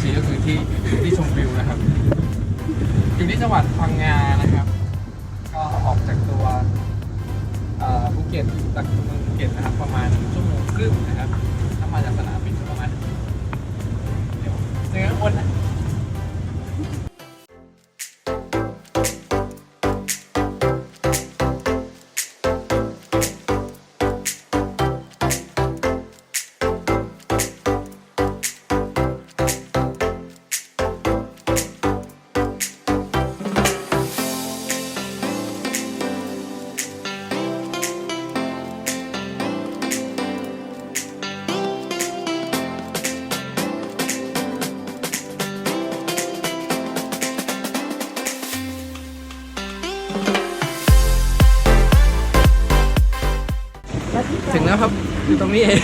ริงๆก็คือที่ชมวิวนะครับอยู่ที่จังหวัดพังงานะครับก็ออกจากตัวภูเก็ตจากเมืองภูเก็ตนะครับประมาณ1 ชั่วโมงครึ่งนะครับถ้ามาจากสนามบินประมาณเดี๋ยวเจอข้างบนนะถึงแล้วครับอยู่ตรงนี้เอง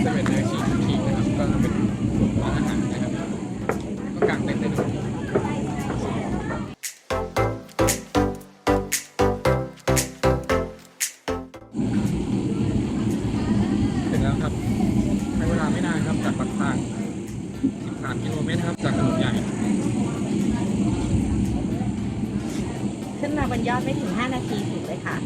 เซเว่นเนื้อฉีกนะครับก็เป็นร้านอาหารนะครับก็กางเต็นท์ได้ด้วยถึงแล้วครับใช้เวลาไม่นานครับจากปากทาง13 กิโลเมตรครับจากถนนใหญ่ขึ้นมาบนยอดไม่ถึง5 นาทีถึงเลยค่ะ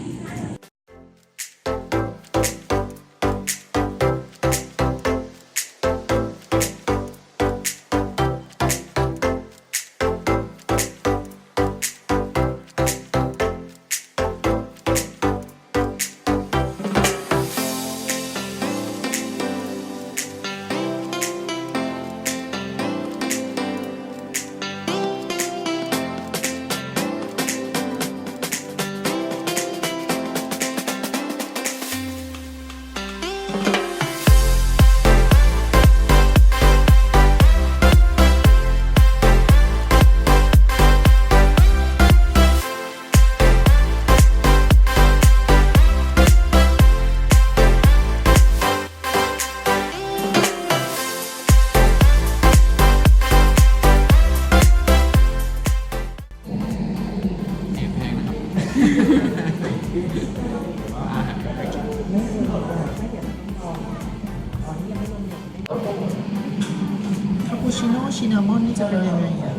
คาปูชิโน่ชินนามอนนี่จะเป็นยังไงอ่ะ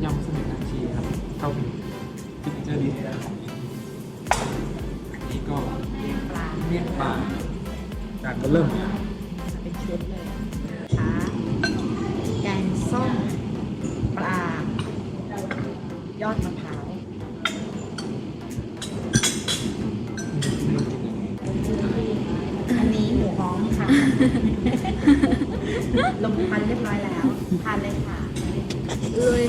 ยำเสม็ดน้ำชีครับเกาหลีซิกเนเจอร์ดีของนี่ก็เมี่ยงปลาจานก็เริ่มเป็นชุดเลยนะคะแกงส้มปลายอดมะพร้าวอันนี้หมูฮ้องค่ะลงพันเรียบร้อยแล้วทานเลยค่ะเอ้ย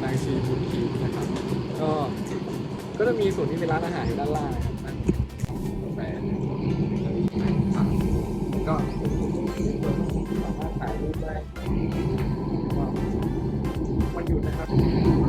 นางชีบุญคีนะครับก็จะมีส่วนที่เป็นร้านอาหารอยู่ด้านล่างนะครับนั่นกาแฟก็สามารถถ่ายรูปได้วันหยุดนะครับ